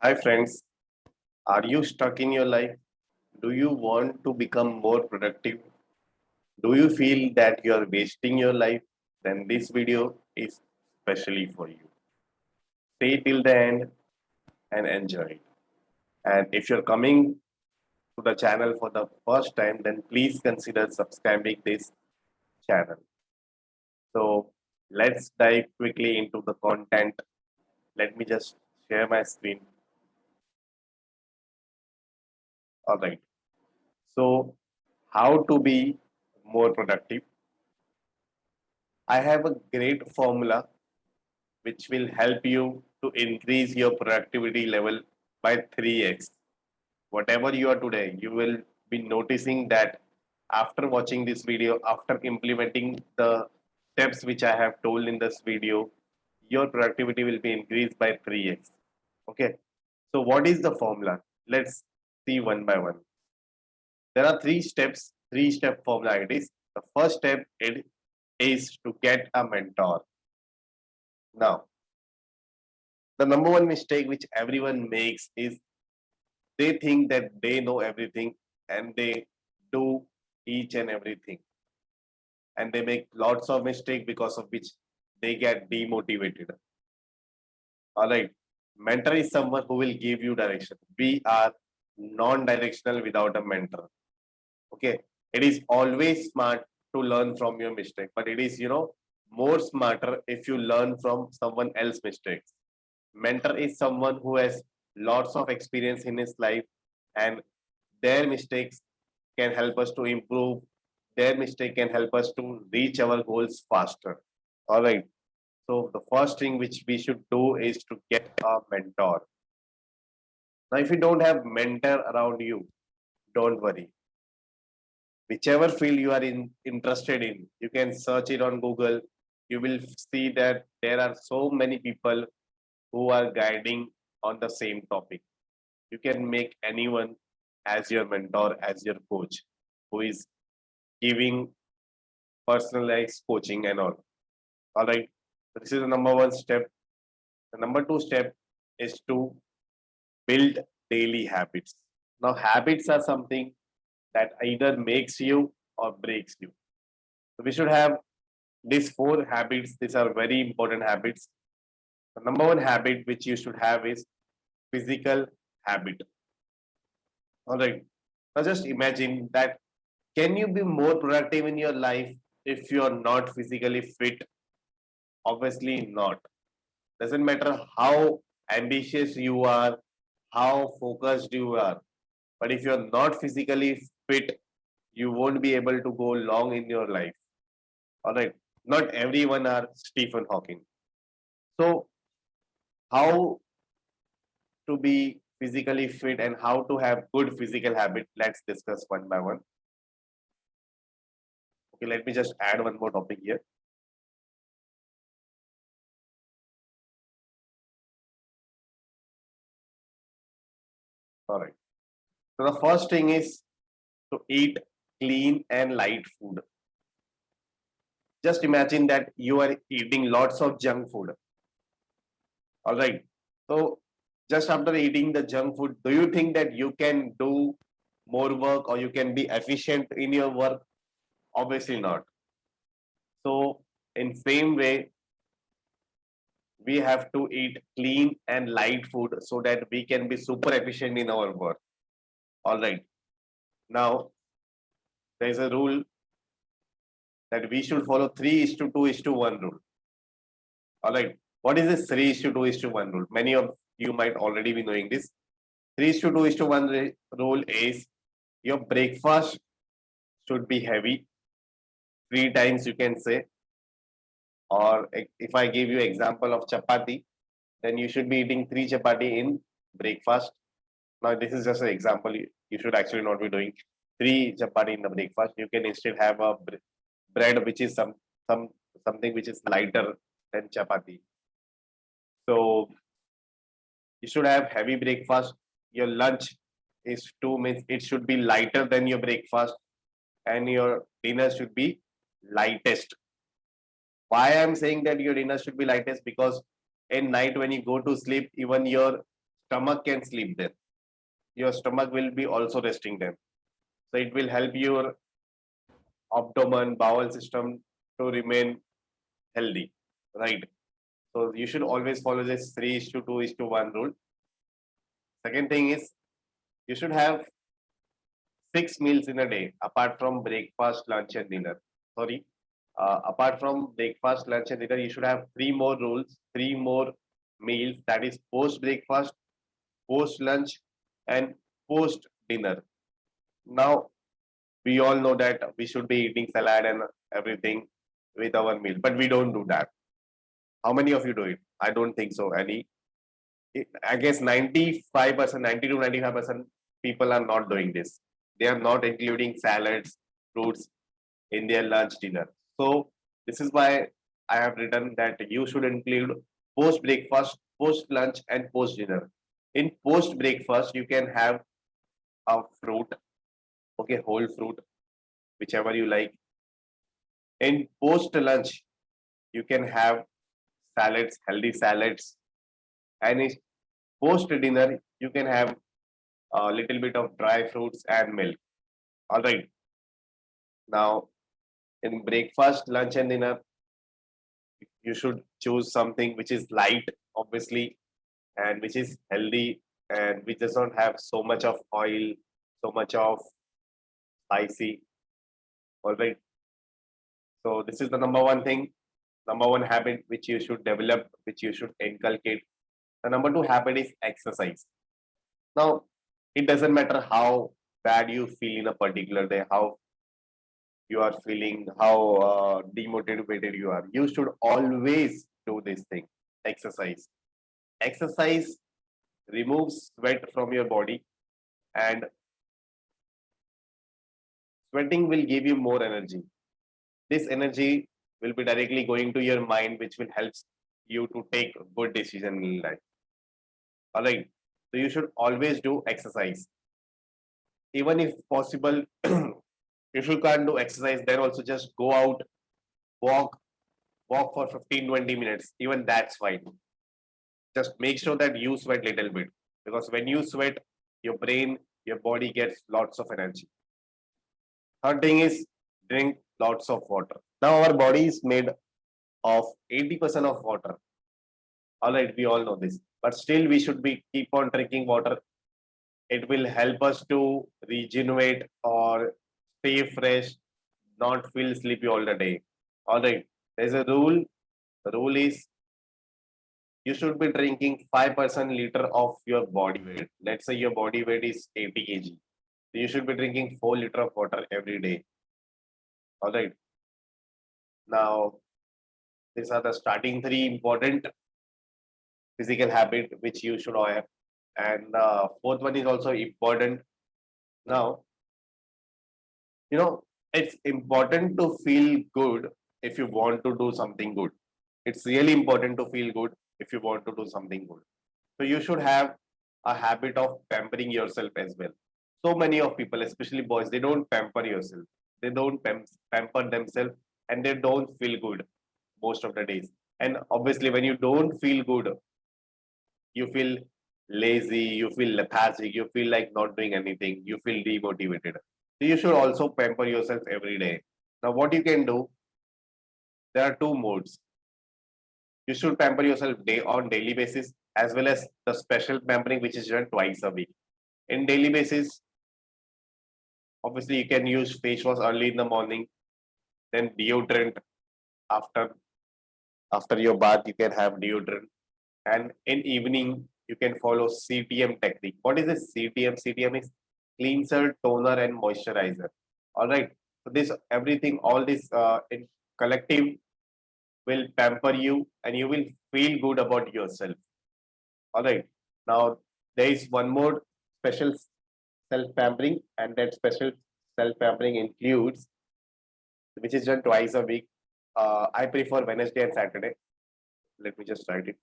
Hi, friends. Are you stuck in your life? Do you want to become more productive? Do you feel that you are wasting your life? Then this video is specially for you. Stay till the end and enjoy it. And if you're coming to the channel for the first time, then please consider subscribing this channel. So let's dive quickly into the content. Let me just share my screen. All right. So, how to be more productive? I have a great formula which will help you to increase your productivity level by 3x. Whatever you are today, you will be noticing that after watching this video, after implementing the steps which I have told in this video, your productivity will be increased by 3x. Okay. So, what is the formula? Let's see one by one. There are three steps, three-step formula it is. The first step it is to get a mentor. Now, the number one mistake which everyone makes is they think that they know everything and they do each and everything. And they make lots of mistakes because of which they get demotivated. All right. Mentor is someone who will give you direction. We are non-directional without a mentor. Okay. It is always smart to learn from your mistake, but it is, more smarter if you learn from someone else's mistakes. Mentor is someone who has lots of experience in his life and their mistakes can help us to improve. Their mistake can help us to reach our goals faster. All right. So the first thing which we should do is to get a mentor. Now, if you don't have mentor around you, don't worry. Whichever field you are interested in, you can search it on Google. You will see that there are so many people who are guiding on the same topic. You can make anyone as your mentor, as your coach, who is giving personalized coaching and all. All right. This is the number one step. The number two step is to build daily habits. Now, habits are something that either makes you or breaks you. So we should have these four habits. These are very important habits. The number one habit which you should have is physical habit. All right. Now just imagine that can you be more productive in your life if you are not physically fit? Obviously not. Doesn't matter how ambitious you are, how focused you are. But if you're not physically fit, you won't be able to go long in your life. All right. Not everyone are Stephen Hawking. So how to be physically fit and how to have good physical habit, let's discuss one by one. Okay, let me just add one more topic here. All right. So the first thing is to eat clean and light food. Just imagine that you are eating lots of junk food. All right. So just after eating the junk food, do you think that you can do more work or you can be efficient in your work? Obviously not. So in same way, we have to eat clean and light food so that we can be super efficient in our work. All right. Now there is a rule that we should follow 3:2:1 rule. All right. What is this 3:2:1 rule? Many of you might already be knowing this. 3:2:1 rule is your breakfast should be heavy, three times you can say. Or if I give you example of chapati, then you should be eating three chapati in breakfast. Now this is just an example. You should actually not be doing three chapati in the breakfast. You can instead have a bread which is some something which is lighter than chapati. So you should have heavy breakfast. Your lunch is 2 minutes. It should be lighter than your breakfast, and your dinner should be lightest. Why I'm saying that your dinner should be lightest? Because in night when you go to sleep, even your stomach can sleep then. Your stomach will be also resting then. So it will help your abdomen, bowel system to remain healthy, right? So you should always follow this 3:2:1 rule. Second thing is you should have 6 meals in a day apart from breakfast, lunch, and dinner. Sorry, apart from breakfast, lunch, and dinner, you should have three more rules, three more meals, that is post breakfast, post lunch, and post dinner. Now, we all know that we should be eating salad and everything with our meal, but we don't do that. How many of you do it? I don't think so. Any, I guess 95%, 90 to 95% people are not doing this. They are not including salads, fruits in their lunch dinner. So this is why I have written that you should include post breakfast, post lunch, and post dinner. In post breakfast, you can have a fruit, okay, whole fruit, whichever you like. In post lunch, you can have salads, healthy salads, and in post dinner, you can have a little bit of dry fruits and milk. All right. Now, in breakfast, lunch, and dinner, you should choose something which is light, obviously, and which is healthy and which does not have so much of oil, so much of spicy. All right. So this is the number one thing, number one habit which you should develop, which you should inculcate. The number two habit is exercise. Now, it doesn't matter how bad you feel in a particular day, how you are feeling, how demotivated you are. You should always do this thing, exercise. Exercise removes sweat from your body, and sweating will give you more energy. This energy will be directly going to your mind, which will help you to take good decision in life. All right. So you should always do exercise. Even if possible, if you can't do exercise, then also just go out, walk, walk for 15-20 minutes. Even that's fine. Just make sure that you sweat little bit, because when you sweat, your brain, your body gets lots of energy. Third thing is drink lots of water. Now our body is made of 80% of water. All right, we all know this, but still we should be keep on drinking water. It will help us to regenerate or stay fresh, not feel sleepy all the day. All right, there's a rule. The rule is you should be drinking 5% liter of your body weight. Let's say your body weight is 80 kg. You should be drinking 4 liter of water every day. All right. Now, these are the starting three important physical habit which you should have. And fourth one is also important. Now, it's important to feel good if you want to do something good. It's really important to feel good if you want to do something good. So you should have a habit of pampering yourself as well. So many of people, especially boys, they don't pamper yourself. They don't pamper themselves, and they don't feel good most of the days. And obviously, when you don't feel good, you feel lazy, you feel lethargic, you feel like not doing anything, you feel demotivated. So you should also pamper yourself every day. Now, what you can do, there are two modes. You should pamper yourself day on daily basis, as well as the special pampering which is done twice a week. In daily basis, obviously you can use face wash early in the morning, then deodorant after after your bath you can have deodorant, and in evening you can follow CTM technique. What is this CTM? CTM is cleanser, toner, and moisturizer. All right. So this everything, all this in collective will pamper you, and you will feel good about yourself. All right. Now there is one more special self pampering, and that special self pampering includes, which is done twice a week. I prefer Wednesday and Saturday. Let me just write it.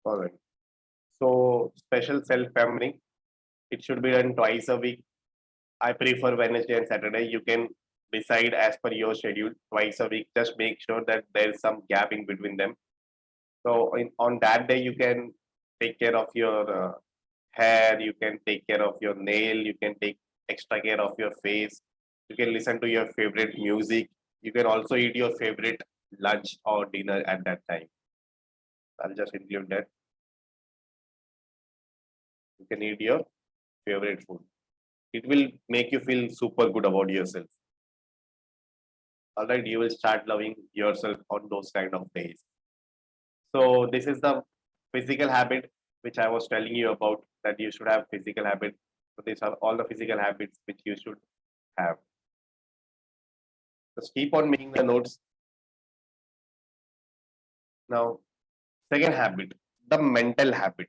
All right. So special self-pampering, it should be done twice a week. I prefer Wednesday and Saturday. You can decide as per your schedule twice a week. Just make sure that there is some gap in between them. So on that day, you can take care of your hair, you can take care of your nail, you can take extra care of your face, you can listen to your favorite music, you can also eat your favorite lunch or dinner at that time. I'll just include that. You can eat your favorite food. It will make you feel super good about yourself. All right, you will start loving yourself on those kind of days. So this is the physical habit which I was telling you about, that you should have physical habit. So these are all the physical habits which you should have. Just keep on making the notes. Now, second habit, the mental habit.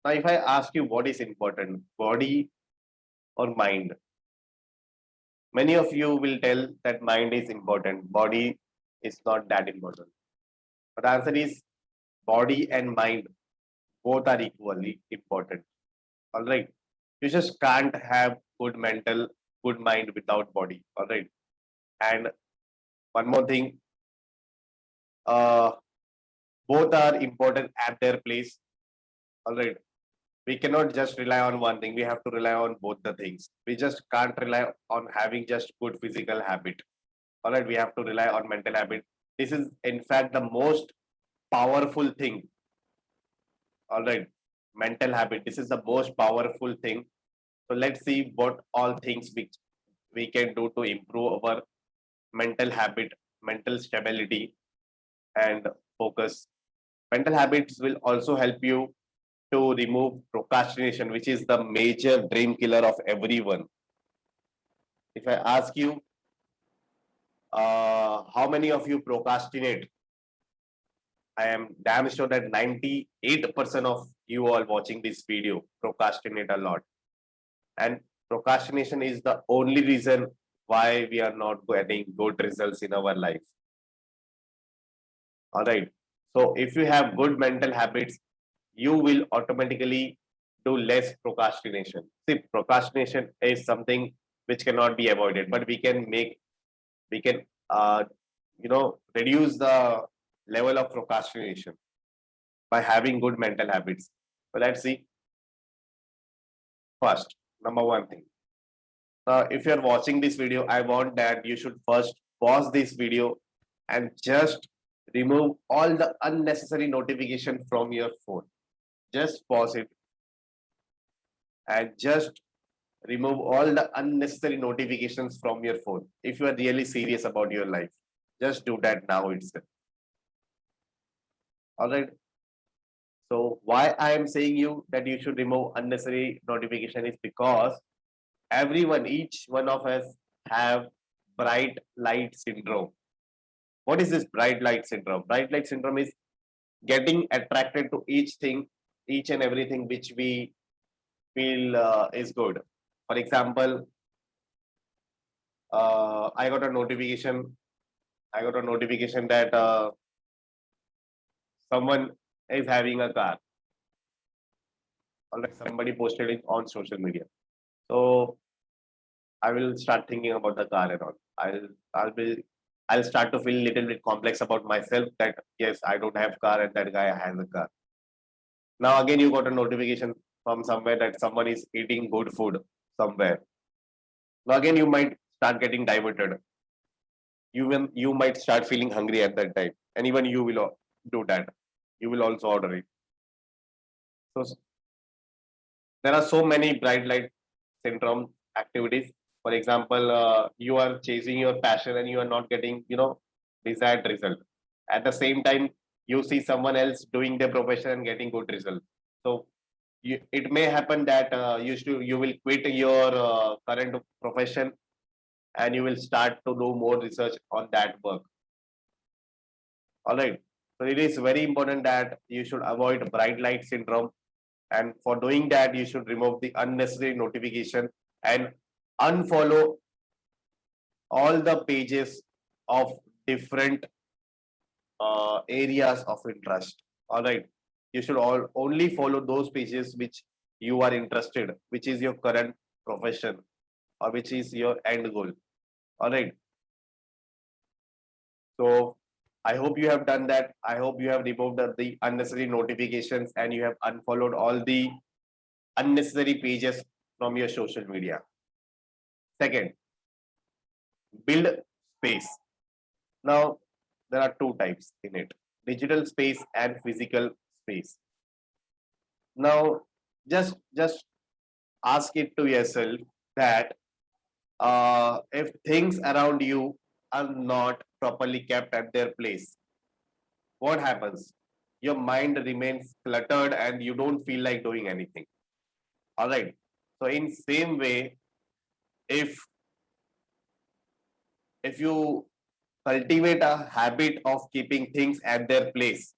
Now, if I ask you what is important, body or mind, many of you will tell that mind is important, body is not that important. But the answer is body and mind both are equally important. All right. You just can't have good mental, good mind without body. All right. And one more thing, uh, both are important at their place. All right. We cannot just rely on one thing. We have to rely on both the things. We just can't rely on having just good physical habit. All right. We have to rely on mental habit. This is, in fact, the most powerful thing. All right. Mental habit. This is the most powerful thing. So let's see what all things we can do to improve our mental habit, mental stability, and focus. Mental habits will also help you to remove procrastination, which is the major dream killer of everyone. If I ask you, how many of you procrastinate? I am damn sure that 98% of you all watching this video procrastinate a lot. And procrastination is the only reason why we are not getting good results in our life. All right. So if you have good mental habits, you will automatically do less procrastination. See, procrastination is something which cannot be avoided, but we can reduce the level of procrastination by having good mental habits. So let's see. First, number one thing. If you're watching this video, I want that you should first pause this video and just remove all the unnecessary notification from your phone. Just pause it and just remove all the unnecessary notifications from your phone. If you are really serious about your life, just do that now itself. All right. So why I am saying you that you should remove unnecessary notification is because everyone, each one of us have bright light syndrome. What is this bright light syndrome? Bright light syndrome is getting attracted to each thing, each and everything which we feel is good. For example, I got a notification. I got a notification that someone is having a car. Alright, somebody posted it on social media. So I will start thinking about the car and all. I'll start to feel a little bit complex about myself that yes, I don't have car and that guy has a car. Now again, you got a notification from somewhere that someone is eating good food somewhere. Now again, you might start getting diverted. You might start feeling hungry at that time, and even you will do that. You will also order it. So there are so many bright light syndrome activities. For example, you are chasing your passion and you are not getting, desired result. At the same time, you see someone else doing their profession and getting good result. So it may happen that you will quit your current profession and you will start to do more research on that work. All right. So it is very important that you should avoid bright light syndrome. And for doing that, you should remove the unnecessary notification and unfollow all the pages of different areas of interest. All right. You should only follow those pages which you are interested, which is your current profession or which is your end goal. All right. So I hope you have done that. I hope you have removed the unnecessary notifications and you have unfollowed all the unnecessary pages from your social media. Second, build space. Now, there are two types in it: digital space and physical space. Now, just ask it to yourself that if things around you are not properly kept at their place, what happens? Your mind remains cluttered and you don't feel like doing anything. All right. So in same way, if you cultivate a habit of keeping things at their place,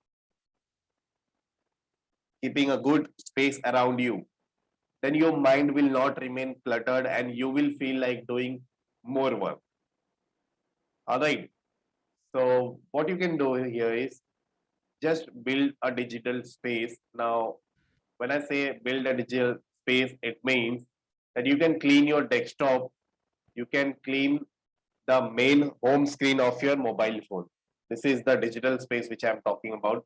keeping a good space around you, then your mind will not remain cluttered and you will feel like doing more work. All right. So what you can do here is just build a digital space. Now, when I say build a digital space, it means that you can clean your desktop, you can clean the main home screen of your mobile phone. This is the digital space which I'm talking about.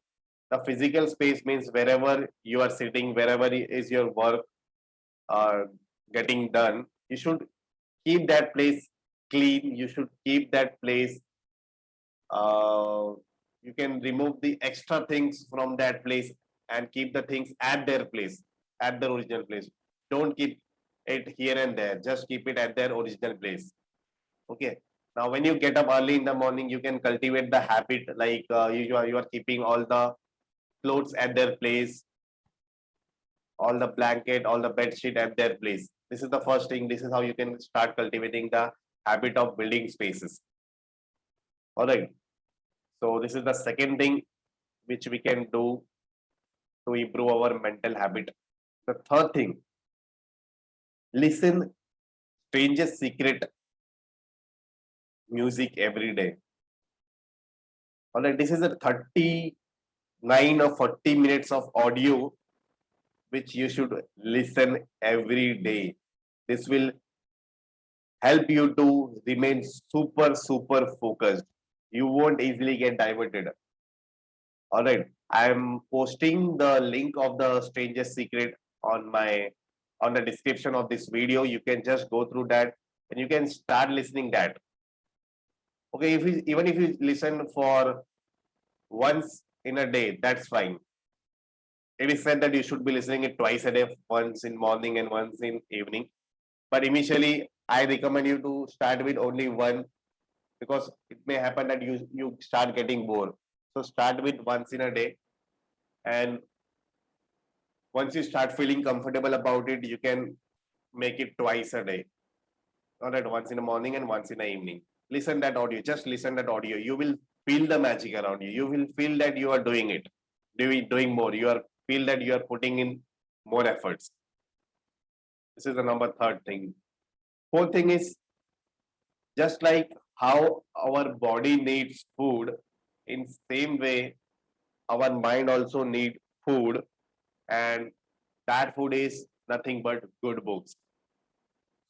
The physical space means wherever you are sitting, wherever is your work getting done, you should keep that place clean. You should keep that place. You can remove the extra things from that place and keep the things at their place, at the original place. Don't keep it here and there. Just keep it at their original place. Okay. Now, when you get up early in the morning, you can cultivate the habit like you are keeping all the clothes at their place, all the blanket, all the bed sheet at their place. This is the first thing. This is how you can start cultivating the habit of building spaces. All right. So this is the second thing which we can do to improve our mental habit. The third thing, listen strangers' secret music every day. All right, this is a 39 or 40 minutes of audio which you should listen every day. This will help you to remain super focused. You won't easily get diverted. All right, I'm posting the link of the Stranger's Secret on the description of this video. You can just go through that and you can start listening that. Okay, even if you listen for once in a day, that's fine. It is said that you should be listening it twice a day, once in morning and once in evening. But initially, I recommend you to start with only one because it may happen that you start getting bored. So start with once in a day, and once you start feeling comfortable about it, you can make it twice a day. All right, once in the morning and once in the evening. Listen that audio. Just listen that audio. You will feel the magic around you. You will feel that you are doing it, doing more. You are feel that you are putting in more efforts. This is the number third thing. Fourth thing is just like how our body needs food, in same way our mind also need food, and that food is nothing but good books.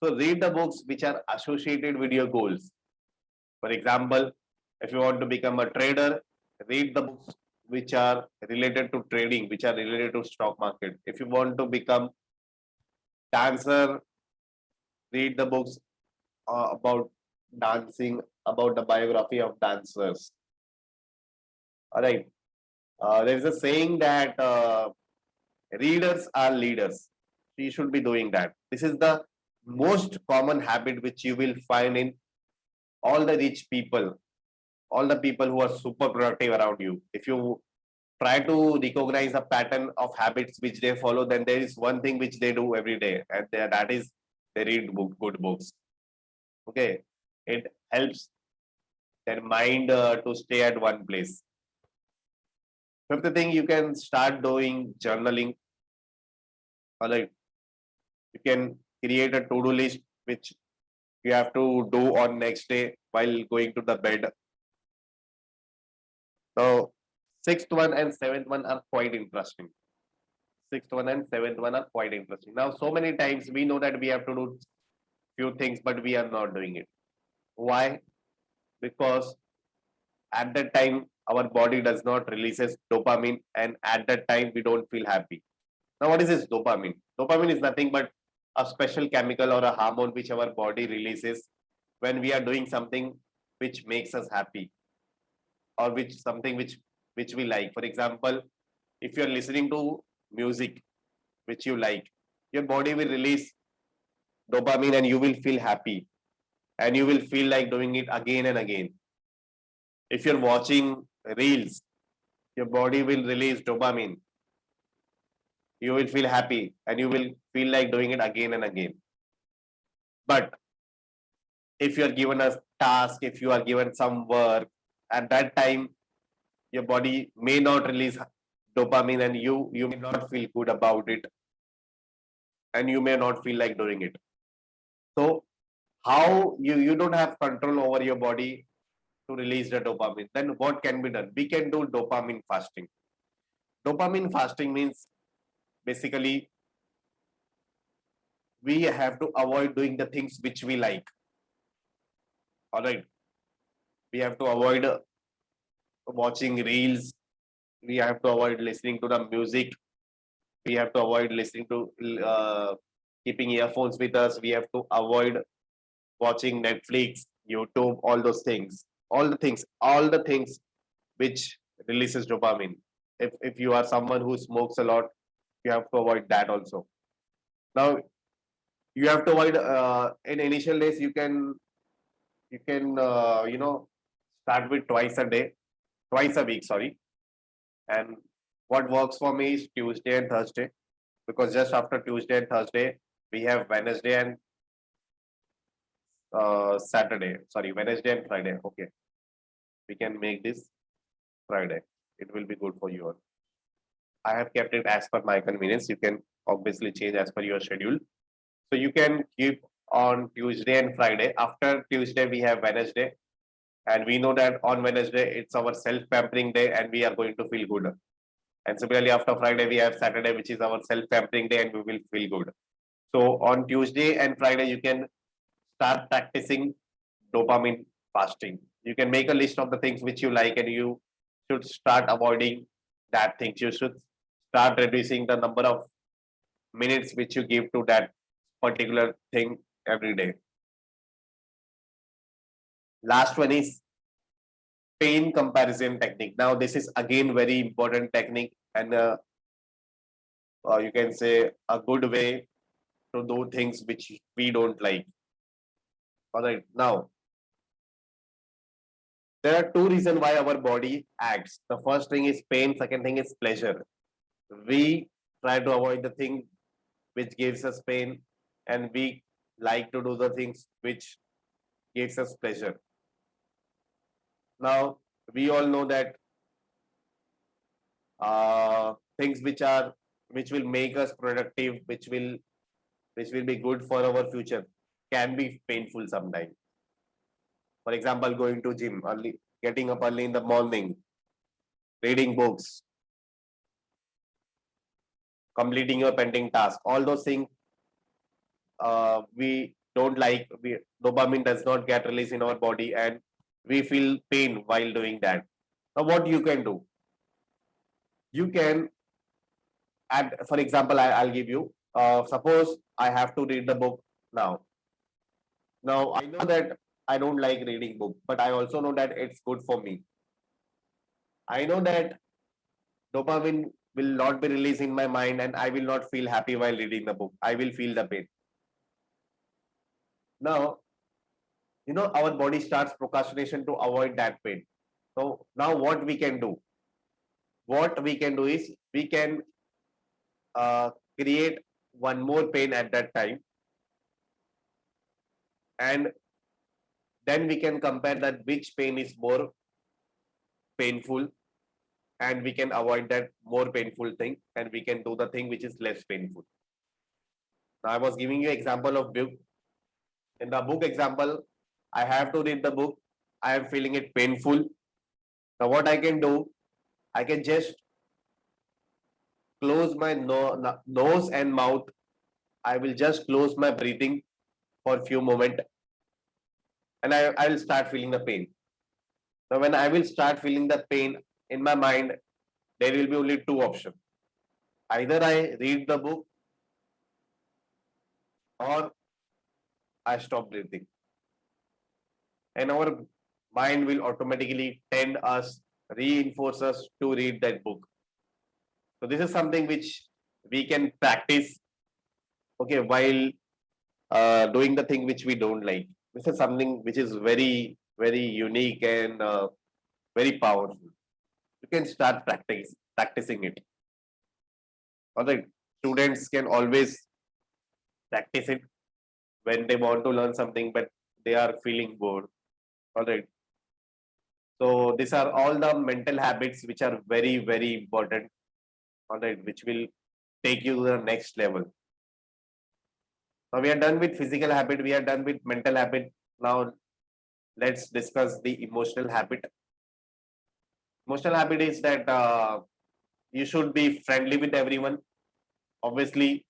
So read the books which are associated with your goals. For example, if you want to become a trader, read the books which are related to trading, which are related to stock market. If you want to become dancer, read the books about dancing, about the biography of dancers. All right. There's a saying that readers are leaders. So you should be doing that. This is the most common habit which you will find in all the rich people, all the people who are super productive around you. If you try to recognize a pattern of habits which they follow, then there is one thing which they do every day, and that is they read good books. Okay, it helps their mind to stay at one place. Fifth thing, you can start doing journaling. All right, you can create a to-do list which you have to do on next day while going to the bed. So Sixth one and seventh one are quite interesting. Sixth one and seventh one are quite interesting. Now, so many times we know that we have to do few things, but we are not doing it. Why? Because at that time our body does not releases dopamine, and at that time we don't feel happy. Now, what is this dopamine? Dopamine is nothing but a special chemical or a hormone which our body releases when we are doing something which makes us happy, or which something which we like. For example, if you are listening to music which you like, your body will release dopamine and you will feel happy, and you will feel like doing it again and again. If you're watching reels, your body will release dopamine, you will feel happy, and you will feel like doing it again and again. But if you are given a task, if you are given some work, at that time your body may not release dopamine, and you may not feel good about it, and you may not feel like doing it. So how you don't have control over your body to release the dopamine, then what can be done? We can do dopamine fasting. Dopamine fasting means basically we have to avoid doing the things which we like. All right, we have to avoid watching reels, we have to avoid listening to the music, we have to avoid listening to keeping earphones with us, we have to avoid watching Netflix, YouTube, all the things which releases dopamine. If you are someone who smokes a lot, you have to avoid that also. Now, you have to avoid in initial days. You can start with twice a week. Sorry, and what works for me is Tuesday and Thursday, because just after Tuesday and Thursday we have Wednesday and Saturday. Sorry, Wednesday and Friday. Okay, we can make this Friday. It will be good for you all. I have kept it as per my convenience. You can obviously change as per your schedule. So you can keep on Tuesday and Friday. After Tuesday, we have Wednesday. And we know that on Wednesday, it's our self pampering day and we are going to feel good. And similarly, after Friday, we have Saturday, which is our self pampering day, and we will feel good. So on Tuesday and Friday, you can start practicing dopamine fasting. You can make a list of the things which you like, and you should start avoiding that things. You should start reducing the number of minutes which you give to that particular thing every day. Last one is pain comparison technique. Now, this is again very important technique, and you can say a good way to do things which we don't like. All right, now there are two reasons why our body acts. The first thing is pain, second thing is pleasure. We try to avoid the thing which gives us pain, and we like to do the things which gives us pleasure. Now, we all know that things which will make us productive, which will be good for our future, can be painful sometimes. For example, going to gym early, getting up early in the morning, reading books, completing your pending task, all those things we don't like. Dopamine does not get released in our body, and we feel pain while doing that. Now, what you can do? You can add, for example, I'll give you. Suppose I have to read the book now. Now I know that I don't like reading book, but I also know that it's good for me. I know that dopamine will not be released in my mind, and I will not feel happy while reading the book. I will feel the pain. Now, our body starts procrastination to avoid that pain. So now what we can do? What we can do is we can uh, create one more pain at that time, and then we can compare that which pain is more painful, and we can avoid that more painful thing, and we can do the thing which is less painful. Now, I was giving you example of book. In the book example, I have to read the book. I am feeling it painful. Now, what I can do? I can just close my nose and mouth. I will just close my breathing for a few moments, and I will start feeling the pain. Now, when I will start feeling the pain in my mind, there will be only two options. Either I read the book or I stop breathing. And our mind will automatically tend us, reinforce us to read that book. So this is something which we can practice, okay, while doing the thing which we don't like. This is something which is very, very unique and very powerful. You can start practicing it. All right, students can always practice it when they want to learn something, but they are feeling bored. All right. So these are all the mental habits which are very, very important. All right, which will take you to the next level. Now we are done with physical habit. We are done with mental habit. Now let's discuss the emotional habit. Emotional habit is that you should be friendly with everyone. Obviously,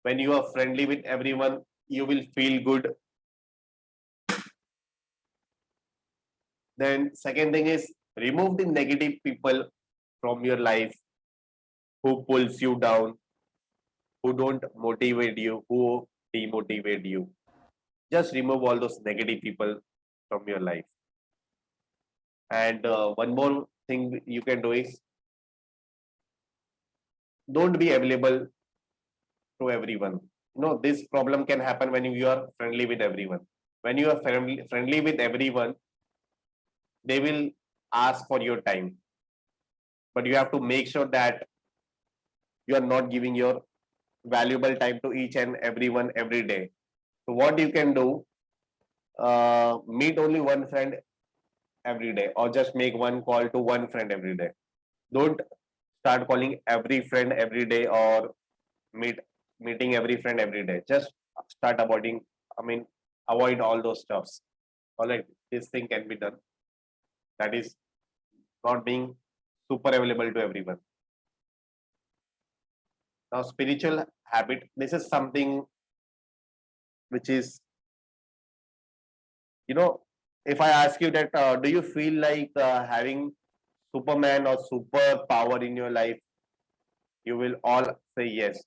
when you are friendly with everyone, you will feel good. Then second thing is remove the negative people from your life who pulls you down, who don't motivate you, who demotivate you. Just remove all those negative people from your life. And one more thing you can do is don't be available to everyone. This problem can happen when you are friendly with everyone. When you are friendly with everyone, they will ask for your time. But you have to make sure that you are not giving your valuable time to each and everyone every day. So what you can do, meet only one friend every day, or just make one call to one friend every day. Don't start calling every friend every day or meeting every friend every day. Just start avoiding, I mean, avoid all those stuffs. All right, this thing can be done. That is not being super available to everyone. Now, spiritual habit. This is something which is, if I ask you that, do you feel like having Superman or super power in your life? You will all say yes.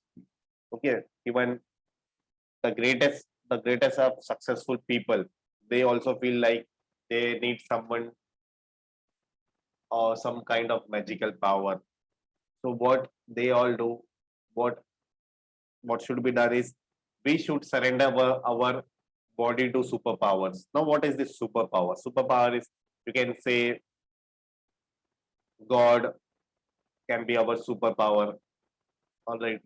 Okay, even the greatest of successful people, they also feel like they need someone or some kind of magical power. So what they all do, what what should be done is we should surrender our body to superpowers. Now, what is this superpower? Superpower is, you can say, God can be our superpower. All right.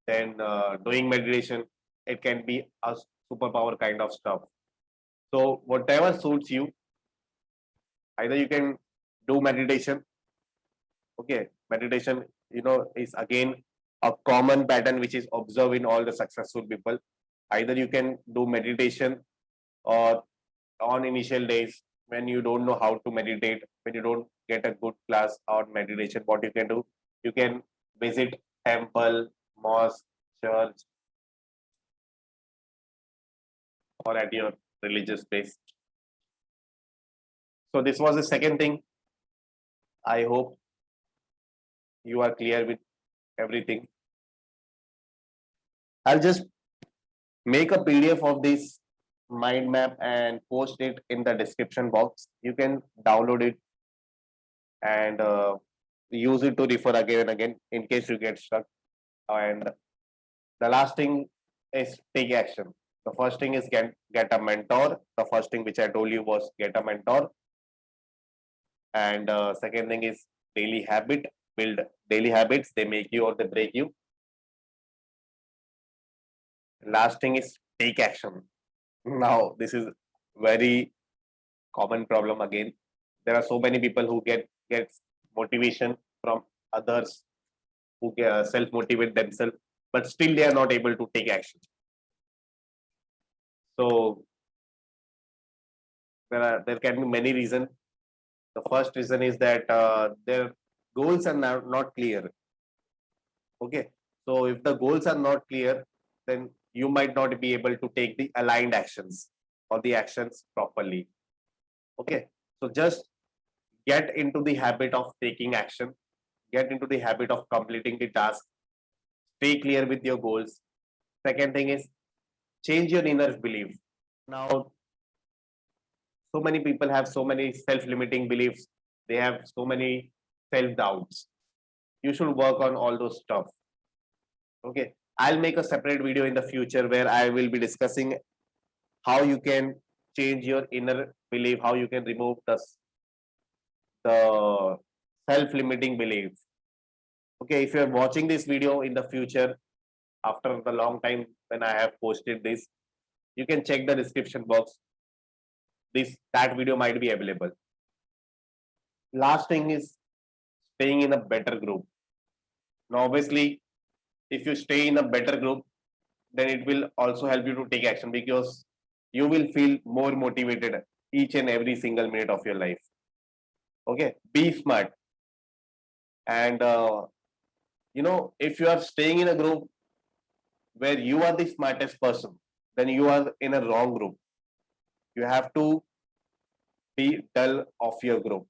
Then doing meditation, it can be a superpower kind of stuff. So whatever suits you, either you can do meditation. Okay, meditation, is again a common pattern which is observed in all the successful people. Either you can do meditation, or on initial days when you don't know how to meditate, when you don't get a good class on meditation, what you can do, you can visit temple, mosque, church, or at your religious place. So this was the second thing. I hope you are clear with everything. I'll just make a PDF of this mind map and post it in the description box. You can download it and use it to refer again and again in case you get stuck. And the last thing is take action. The first thing is get a mentor. The first thing which I told you was get a mentor. And second thing is daily habit. Build daily habits. They make you or they break you. Last thing is take action. Now this is very common problem again. There are so many people who get motivation from others, who self motivate themselves, but still they are not able to take action. So there can be many reasons. The first reason is that goals are not clear. Okay. So if the goals are not clear, then you might not be able to take the aligned actions or the actions properly. Okay. So just get into the habit of taking action, get into the habit of completing the task, stay clear with your goals. Second thing is change your inner belief. Now, so many people have so many self-limiting beliefs. They have so many self-doubts. You should work on all those stuff. Okay. I'll make a separate video in the future where I will be discussing how you can change your inner belief, how you can remove the self-limiting beliefs. Okay, if you're watching this video in the future, after the long time when I have posted this, you can check the description box. That video might be available. Last thing is staying in a better group. Now, obviously, if you stay in a better group, then it will also help you to take action because you will feel more motivated each and every single minute of your life. Okay, be smart. And if you are staying in a group where you are the smartest person, then you are in a wrong group. You have to be dull of your group.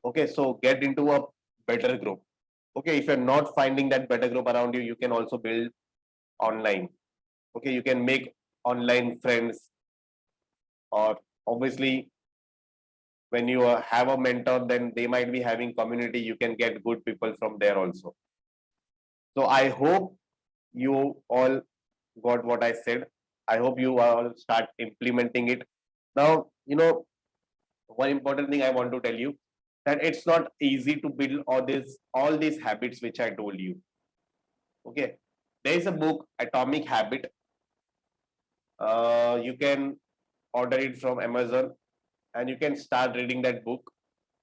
Okay, so get into a better group. Okay, if you're not finding that better group around you, you can also build online. Okay, you can make online friends, or obviously when you have a mentor, then they might be having community. You can get good people from there also. So I hope you all got what I said. I hope you all start implementing it. Now, one important thing I want to tell you that it's not easy to build all these habits which I told you. Okay, there is a book, Atomic Habit. You can order it from Amazon and you can start reading that book.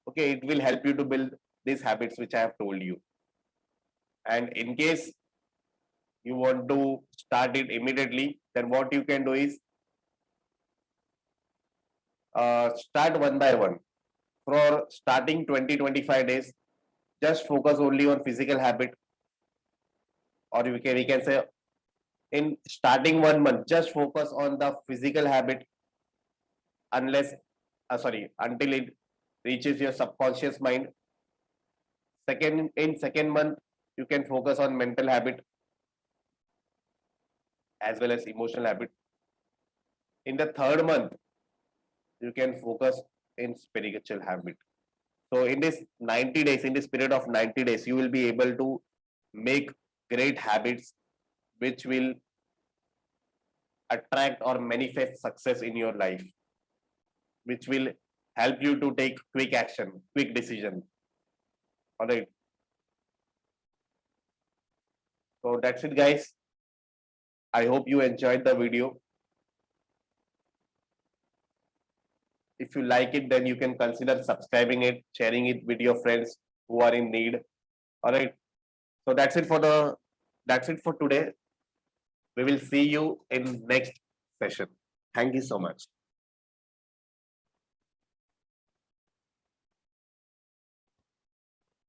Okay, it will help you to build these habits which I have told you. And in case you want to start it immediately, then what you can do is start one by one. For starting 20-25 days, just focus only on physical habit, or we can say in starting 1 month, just focus on the physical habit until it reaches your subconscious mind. Second month, you can focus on mental habit as well as emotional habit. In the third month, you can focus in spiritual habit. So in this 90 days, in this period of 90 days, you will be able to make great habits which will attract or manifest success in your life, which will help you to take quick action, quick decision. All right. So that's it, guys. I hope you enjoyed the video. If you like it, then you can consider subscribing it, sharing it with your friends who are in need. All right. So that's it for today. We will see you in next session. Thank you so much.